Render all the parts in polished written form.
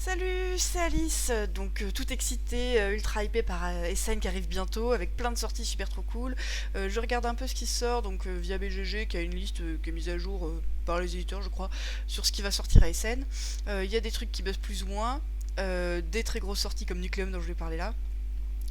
Salut, c'est Alice. Donc tout excitée, ultra hypée par Essen qui arrive bientôt avec plein de sorties super trop cool. Je regarde un peu ce qui sort donc via BGG qui a une liste qui est mise à jour par les éditeurs je crois sur ce qui va sortir à Essen. Il y a des trucs qui buzzent plus ou moins, des très grosses sorties comme Nucleum dont je vais parler là.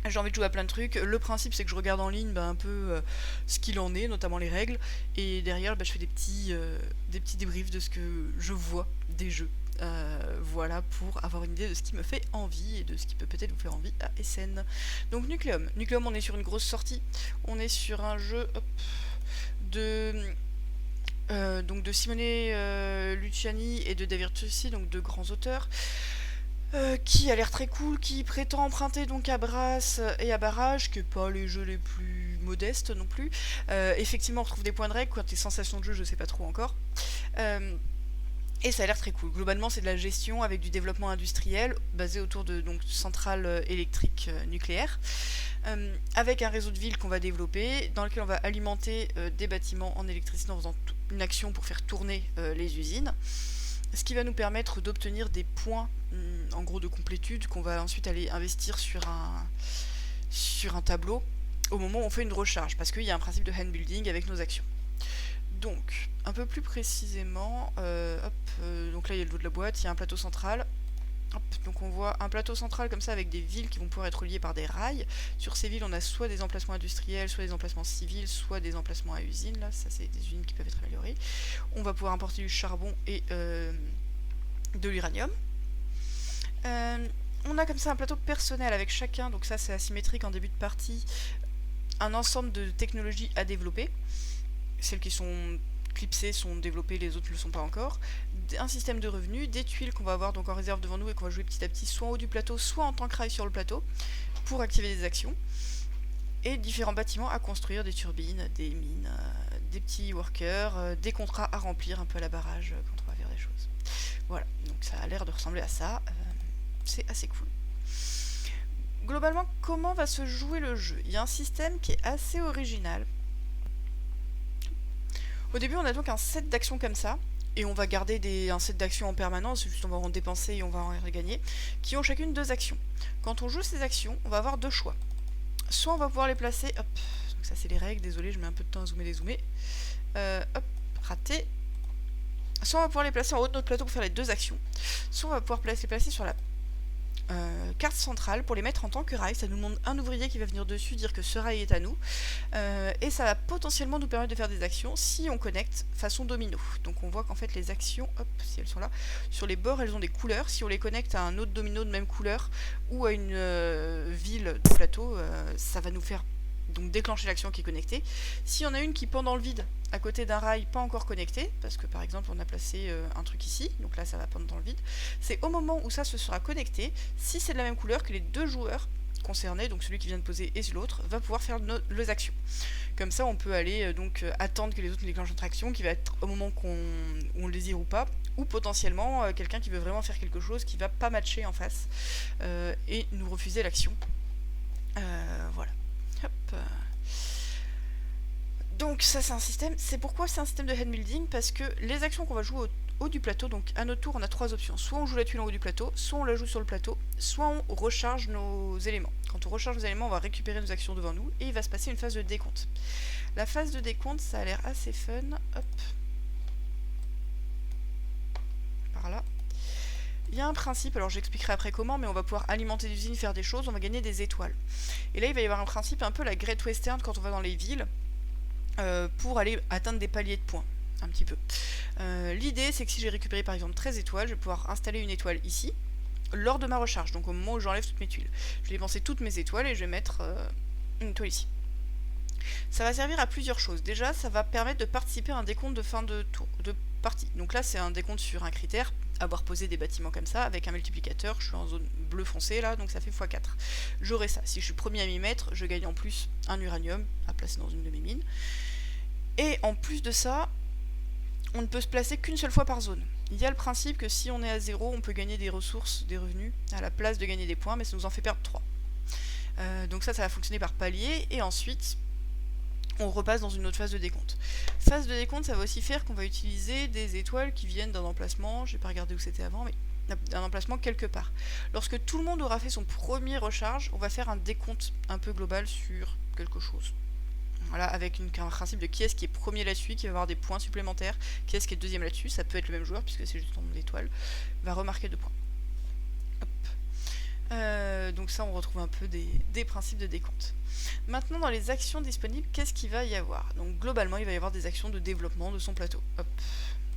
J'ai envie de jouer à plein de trucs. Le principe, c'est que je regarde en ligne un peu ce qu'il en est, notamment les règles. Et derrière, je fais des petits débriefs de ce que je vois des jeux. Voilà, pour avoir une idée de ce qui me fait envie et de ce qui peut peut-être vous faire envie à Essen. Donc Nucleum. Nucleum, on est sur une grosse sortie. On est sur un jeu de... donc de Simone Luciani et de David Tursi, donc deux grands auteurs. Qui a l'air très cool, qui prétend emprunter donc à Brass et à Barrage, qui n'est pas les jeux les plus modestes non plus. Effectivement, on retrouve des points de règle, côté sensations de jeu, je sais pas trop encore. Et ça a l'air très cool. Globalement, c'est de la gestion avec du développement industriel basé autour de donc, centrales électriques nucléaires, avec un réseau de villes qu'on va développer, dans lequel on va alimenter des bâtiments en électricité en faisant une action pour faire tourner les usines. Ce qui va nous permettre d'obtenir des points en gros de complétude qu'on va ensuite aller investir sur un tableau au moment où on fait une recharge, parce qu'il y a un principe de hand building avec nos actions. Donc, un peu plus précisément, donc là il y a le dos de la boîte, il y a un plateau central. Hop, donc on voit un plateau central comme ça avec des villes qui vont pouvoir être reliées par des rails. Sur ces villes, on a soit des emplacements industriels, soit des emplacements civils, soit des emplacements à usines. Là, ça c'est des usines qui peuvent être améliorées. On va pouvoir importer du charbon et de l'uranium. On a comme ça un plateau personnel avec chacun, donc ça c'est asymétrique en début de partie, un ensemble de technologies à développer. Celles qui sont clipsées sont développées, les autres ne le sont pas encore. Un système de revenus, des tuiles qu'on va avoir donc en réserve devant nous et qu'on va jouer petit à petit soit en haut du plateau, soit en tant que rail sur le plateau, pour activer des actions. Et différents bâtiments à construire, des turbines, des mines, des petits workers, des contrats à remplir un peu à la barrage quand on va faire des choses. Voilà, donc ça a l'air de ressembler à ça. C'est assez cool. Globalement, comment va se jouer le jeu? Il y a un système qui est assez original. Au début, on a donc un set d'actions comme ça, et on va garder un set d'actions en permanence, juste on va en dépenser et on va en regagner, qui ont chacune deux actions. Quand on joue ces actions, on va avoir deux choix. Soit on va pouvoir les placer, hop, donc ça c'est les règles, désolé, je mets un peu de temps à zoomer, dézoomer. Hop, raté. Soit on va pouvoir les placer en haut de notre plateau pour faire les deux actions, soit on va pouvoir les placer sur la carte centrale pour les mettre en tant que rail. Ça nous demande un ouvrier qui va venir dessus dire que ce rail est à nous, et ça va potentiellement nous permettre de faire des actions si on connecte façon domino. Donc on voit qu'en fait les actions, hop, si elles sont là, sur les bords elles ont des couleurs. Si on les connecte à un autre domino de même couleur ou à une ville de plateau, ça va nous faire donc déclencher l'action qui est connectée. S'il y en a une qui pend dans le vide à côté d'un rail pas encore connecté, parce que par exemple on a placé un truc ici, donc là ça va pendre dans le vide, c'est au moment où ça se sera connecté, si c'est de la même couleur, que les deux joueurs concernés, donc celui qui vient de poser et l'autre, va pouvoir faire les actions. Comme ça on peut aller attendre que les autres déclenchent notre action, qui va être au moment où on le désire ou pas, ou potentiellement quelqu'un qui veut vraiment faire quelque chose qui va pas matcher en face et nous refuser l'action. Voilà. Hop. Donc ça c'est un système, c'est pourquoi c'est un système de hand building, parce que les actions qu'on va jouer au haut du plateau, donc à notre tour on a trois options, soit on joue la tuile en haut du plateau, soit on la joue sur le plateau, soit on recharge nos éléments. Quand on recharge nos éléments, on va récupérer nos actions devant nous et il va se passer une phase de décompte. La phase de décompte, ça a l'air assez fun, hop, par là. Il y a un principe, alors j'expliquerai après comment, mais on va pouvoir alimenter des usines, faire des choses, on va gagner des étoiles. Et là il va y avoir un principe un peu la Great Western quand on va dans les villes, pour aller atteindre des paliers de points, un petit peu. L'idée c'est que si j'ai récupéré par exemple 13 étoiles, je vais pouvoir installer une étoile ici, lors de ma recharge, donc au moment où j'enlève toutes mes tuiles. Je vais dépenser toutes mes étoiles et je vais mettre une étoile ici. Ça va servir à plusieurs choses. Déjà, ça va permettre de participer à un décompte de fin de tour, de partie. Donc là, c'est un décompte sur un critère, avoir posé des bâtiments comme ça, avec un multiplicateur. Je suis en zone bleu foncé là, donc ça fait x4. J'aurai ça. Si je suis premier à m'y mettre, je gagne en plus un uranium à placer dans une de mes mines. Et en plus de ça, on ne peut se placer qu'une seule fois par zone. Il y a le principe que si on est à 0, on peut gagner des ressources, des revenus, à la place de gagner des points, mais ça nous en fait perdre 3. Donc ça va fonctionner par palier, et ensuite on repasse dans une autre phase de décompte. Phase de décompte, ça va aussi faire qu'on va utiliser des étoiles qui viennent d'un emplacement, j'ai pas regardé où c'était avant, mais un emplacement quelque part. Lorsque tout le monde aura fait son premier recharge, on va faire un décompte un peu global sur quelque chose. Voilà, avec un principe de qui est-ce qui est premier là-dessus, qui va avoir des points supplémentaires, qui est-ce qui est deuxième là-dessus, ça peut être le même joueur puisque c'est juste un nombre d'étoiles, va remarquer 2 points. Donc ça on retrouve un peu des principes de décompte. Maintenant dans les actions disponibles, qu'est-ce qu'il va y avoir? Donc globalement il va y avoir des actions de développement de son plateau. Hop,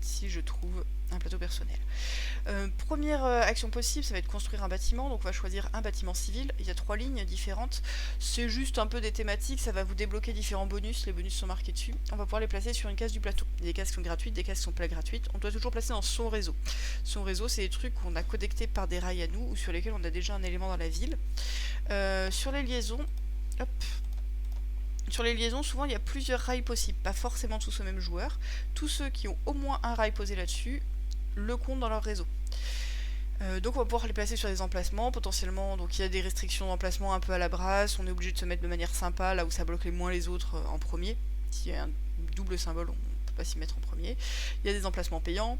si je trouve un plateau personnel. Première action possible, ça va être construire un bâtiment, donc on va choisir un bâtiment civil, il y a 3 lignes différentes, c'est juste un peu des thématiques, ça va vous débloquer différents bonus, les bonus sont marqués dessus, on va pouvoir les placer sur une case du plateau. Il y a des cases qui sont gratuites, des cases qui sont pas gratuites, on doit toujours placer dans son réseau. Son réseau, c'est des trucs qu'on a connectés par des rails à nous, ou sur lesquels on a déjà un élément dans la ville. Sur les liaisons, hop. Sur les liaisons, souvent il y a plusieurs rails possibles, pas forcément tous au même joueur. Tous ceux qui ont au moins un rail posé là-dessus le comptent dans leur réseau. Donc on va pouvoir les placer sur des emplacements, potentiellement, donc il y a des restrictions d'emplacement un peu à la brasse, on est obligé de se mettre de manière sympa, là où ça bloque les moins les autres en premier. S'il y a un double symbole, on ne peut pas s'y mettre en premier. Il y a des emplacements payants.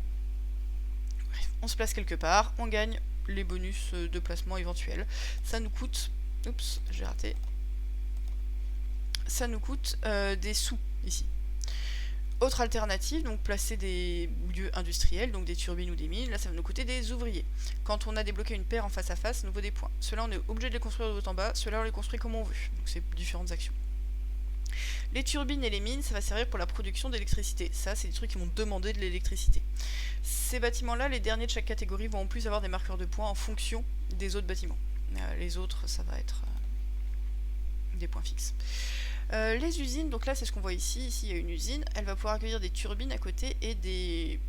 Bref, on se place quelque part, on gagne les bonus de placement éventuels. Ça nous coûte... Oups, j'ai raté. Ça nous coûte des sous, ici. Autre alternative, donc placer des lieux industriels, donc des turbines ou des mines, là ça va nous coûter des ouvriers. Quand on a débloqué une paire en face à face, ça nous vaut des points. Ceux-là on est obligé de les construire de haut en bas, ceux-là on les construit comme on veut. Donc c'est différentes actions. Les turbines et les mines, ça va servir pour la production d'électricité. Ça, c'est des trucs qui vont demander de l'électricité. Ces bâtiments-là, les derniers de chaque catégorie, vont en plus avoir des marqueurs de points en fonction des autres bâtiments. Les autres, ça va être des points fixes. Les usines, donc là c'est ce qu'on voit ici, il y a une usine, elle va pouvoir accueillir des turbines à côté et des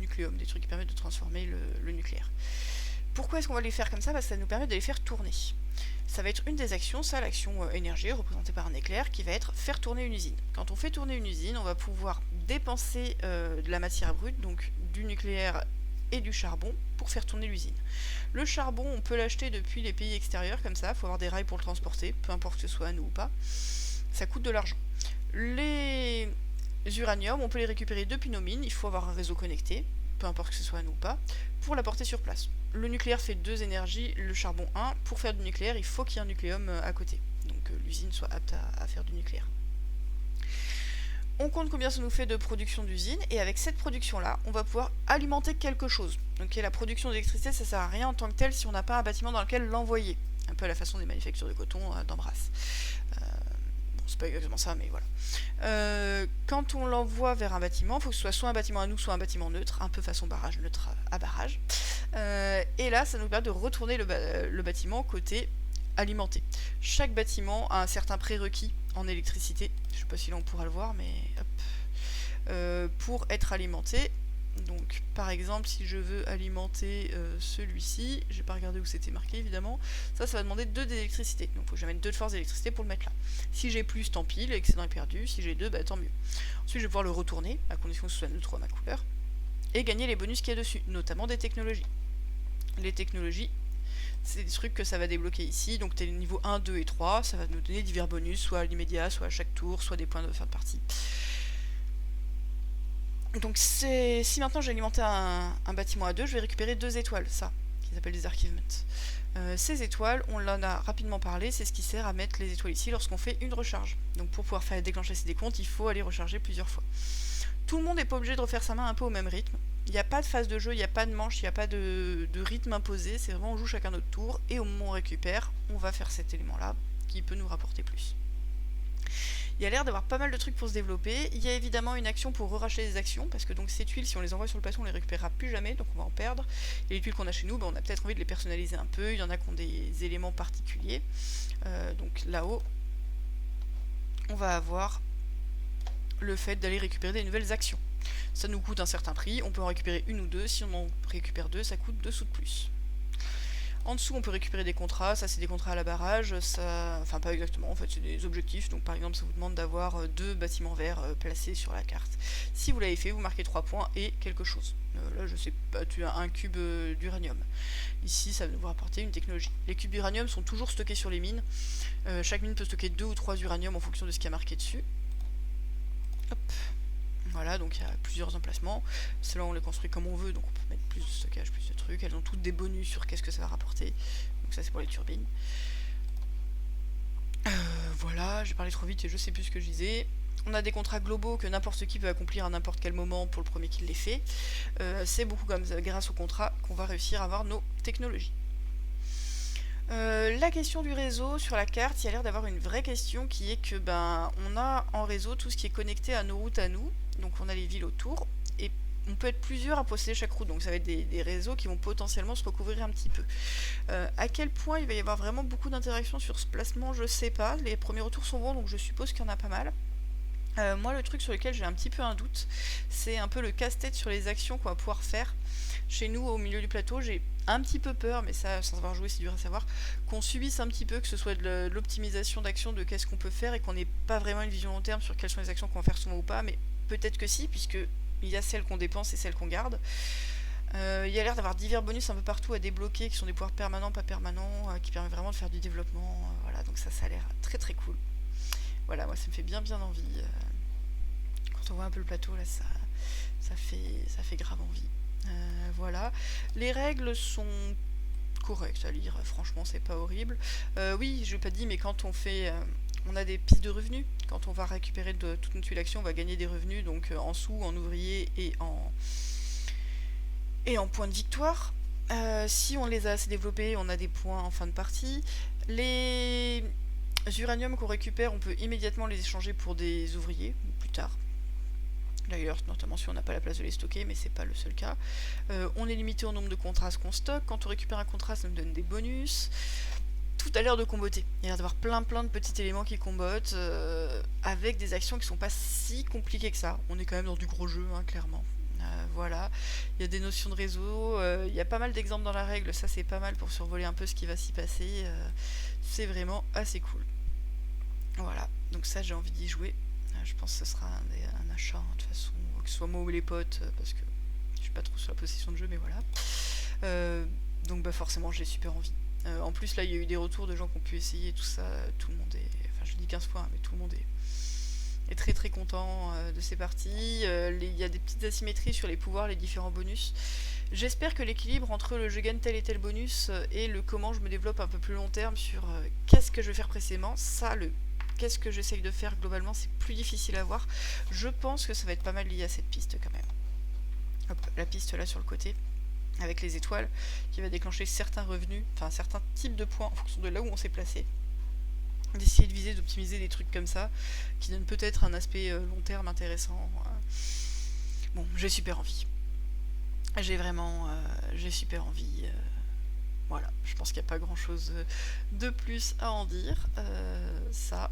nucléums, des trucs qui permettent de transformer le nucléaire. Pourquoi est-ce qu'on va les faire comme ça? Parce que ça nous permet de les faire tourner. Ça va être une des actions, ça l'action énergie représentée par un éclair, qui va être faire tourner une usine. Quand on fait tourner une usine, on va pouvoir dépenser de la matière brute, donc du nucléaire et du charbon, pour faire tourner l'usine. Le charbon, on peut l'acheter depuis les pays extérieurs comme ça, il faut avoir des rails pour le transporter, peu importe que ce soit à nous ou pas. Ça coûte de l'argent. Les uraniums, on peut les récupérer depuis nos mines, il faut avoir un réseau connecté, peu importe que ce soit à nous ou pas, pour l'apporter sur place. Le nucléaire fait 2 énergies, le charbon 1. Pour faire du nucléaire, il faut qu'il y ait un nucléum à côté. Donc l'usine soit apte à faire du nucléaire. On compte combien ça nous fait de production d'usine, et avec cette production-là, on va pouvoir alimenter quelque chose. Donc la production d'électricité, ça sert à rien en tant que tel si on n'a pas un bâtiment dans lequel l'envoyer. Un peu à la façon des manufactures de coton d'Embrasse. C'est pas exactement ça, mais voilà. Quand on l'envoie vers un bâtiment, il faut que ce soit soit un bâtiment à nous, soit un bâtiment neutre, un peu façon barrage neutre à barrage. Et là, ça nous permet de retourner le bâtiment côté alimenté. Chaque bâtiment a un certain prérequis en électricité, je sais pas si là on pourra le voir, mais hop. Pour être alimenté. Donc par exemple si je veux alimenter celui-ci, j'ai pas regardé où c'était marqué évidemment, ça va demander 2 d'électricité, donc il faut que j'amène 2 de force d'électricité pour le mettre là. Si j'ai plus, tant pis, l'excédent est perdu, si j'ai 2, bah tant mieux. Ensuite je vais pouvoir le retourner, à condition que ce soit neutre à ma couleur, et gagner les bonus qu'il y a dessus, notamment des technologies. Les technologies, c'est des trucs que ça va débloquer ici, donc t'es niveau 1, 2 et 3, ça va nous donner divers bonus, soit à l'immédiat, soit à chaque tour, soit des points de fin de partie. Donc si maintenant j'ai alimenté un bâtiment à 2, je vais récupérer 2 étoiles, ça, qui s'appelle des archivements. Ces étoiles, on en a rapidement parlé, c'est ce qui sert à mettre les étoiles ici lorsqu'on fait une recharge. Donc pour pouvoir déclencher ces décomptes, il faut aller recharger plusieurs fois. Tout le monde n'est pas obligé de refaire sa main un peu au même rythme. Il n'y a pas de phase de jeu, il n'y a pas de manche, il n'y a pas de rythme imposé, c'est vraiment on joue chacun notre tour, et au moment où on récupère, on va faire cet élément-là, qui peut nous rapporter plus. Il y a l'air d'avoir pas mal de trucs pour se développer. Il y a évidemment une action pour racheter des actions, parce que donc ces tuiles, si on les envoie sur le plateau, on les récupérera plus jamais, donc on va en perdre. Et les tuiles qu'on a chez nous, on a peut-être envie de les personnaliser un peu, il y en a qui ont des éléments particuliers. Donc là-haut, on va avoir le fait d'aller récupérer des nouvelles actions. Ça nous coûte un certain prix, on peut en récupérer 1 ou 2, si on en récupère 2, ça coûte 2 sous de plus. En dessous, on peut récupérer des contrats, ça c'est des contrats à la barrage, ça... enfin pas exactement, en fait c'est des objectifs, donc par exemple ça vous demande d'avoir 2 bâtiments verts placés sur la carte. Si vous l'avez fait, vous marquez 3 points et quelque chose. Là je sais pas, tu as un cube d'uranium. Ici ça va vous rapporter une technologie. Les cubes d'uranium sont toujours stockés sur les mines, chaque mine peut stocker 2 ou 3 uranium en fonction de ce qui est marqué dessus. Hop. Voilà, donc il y a plusieurs emplacements. Celles-là, on les construit comme on veut, donc on peut mettre plus de stockage, plus de trucs. Elles ont toutes des bonus sur qu'est-ce que ça va rapporter. Donc ça, c'est pour les turbines. Voilà, j'ai parlé trop vite et je sais plus ce que je disais. On a des contrats globaux que n'importe qui peut accomplir à n'importe quel moment pour le premier qui les fait. C'est beaucoup comme ça, grâce au contrat qu'on va réussir à avoir nos technologies. La question du réseau sur la carte, il y a l'air d'avoir une vraie question qui est que on a en réseau tout ce qui est connecté à nos routes à nous, donc on a les villes autour, et on peut être plusieurs à posséder chaque route, donc ça va être des réseaux qui vont potentiellement se recouvrir un petit peu. À quel point il va y avoir vraiment beaucoup d'interactions sur ce placement, je sais pas. Les premiers retours sont bons, donc je suppose qu'il y en a pas mal. Moi, le truc sur lequel j'ai un petit peu un doute, c'est un peu le casse-tête sur les actions qu'on va pouvoir faire. Chez nous, au milieu du plateau, j'ai un petit peu peur, mais ça, sans avoir joué, c'est dur à savoir, qu'on subisse un petit peu, que ce soit de l'optimisation d'actions, de qu'est-ce qu'on peut faire, et qu'on n'ait pas vraiment une vision long terme sur quelles sont les actions qu'on va faire souvent ou pas, mais peut-être que si, puisque il y a celles qu'on dépense et celles qu'on garde. Il y a l'air d'avoir divers bonus un peu partout à débloquer, qui sont des pouvoirs permanents, pas permanents, qui permettent vraiment de faire du développement. Voilà, donc ça a l'air très très cool. Voilà, moi ça me fait bien envie. Quand on voit un peu le plateau, là, ça fait grave envie. Voilà. Les règles sont correctes à lire, franchement, c'est pas horrible. Oui, je l'ai pas dit, mais quand on fait. On a des pistes de revenus. Quand on va récupérer de toute une tuile d'action, on va gagner des revenus, donc en sous, en ouvriers et en points de victoire. Si on les a assez développés, on a des points en fin de partie. Les uraniums qu'on récupère, on peut immédiatement les échanger pour des ouvriers, plus tard. D'ailleurs, notamment si on n'a pas la place de les stocker, mais c'est pas le seul cas. On est limité au nombre de contrats qu'on stocke. Quand on récupère un contrat, ça nous donne des bonus. Tout a l'air de comboter. Il y a l'air d'avoir plein de petits éléments qui combotent, avec des actions qui sont pas si compliquées que ça. On est quand même dans du gros jeu, hein, clairement. Voilà, il y a des notions de réseau, il y a pas mal d'exemples dans la règle, ça c'est pas mal pour survoler un peu ce qui va s'y passer, c'est vraiment assez cool. Voilà, donc ça j'ai envie d'y jouer. Je pense que ce sera un achat, hein, de toute façon, que ce soit moi ou les potes, parce que je suis pas trop sur la possession de jeu, mais voilà. Donc forcément j'ai super envie. En plus là il y a eu des retours de gens qui ont pu essayer tout ça, tout le monde est. Enfin je le dis 15 fois, hein, mais tout le monde est très très content de ces parties. Il y a des petites asymétries sur les pouvoirs, les différents bonus. J'espère que l'équilibre entre le je gagne tel et tel bonus et le comment je me développe un peu plus long terme sur qu'est-ce que je vais faire précédemment, ça, le qu'est-ce que j'essaye de faire globalement, c'est plus difficile à voir. Je pense que ça va être pas mal lié à cette piste quand même. Hop, la piste là sur le côté, avec les étoiles, qui va déclencher certains revenus, enfin certains types de points en fonction de là où on s'est placé. D'essayer de viser, d'optimiser des trucs comme ça, qui donnent peut-être un aspect long terme intéressant. Bon, j'ai super envie. J'ai super envie. Voilà, je pense qu'il n'y a pas grand chose de plus à en dire. Ça,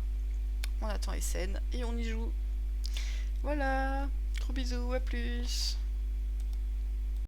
on attend SN et on y joue. Voilà, gros bisous, à plus.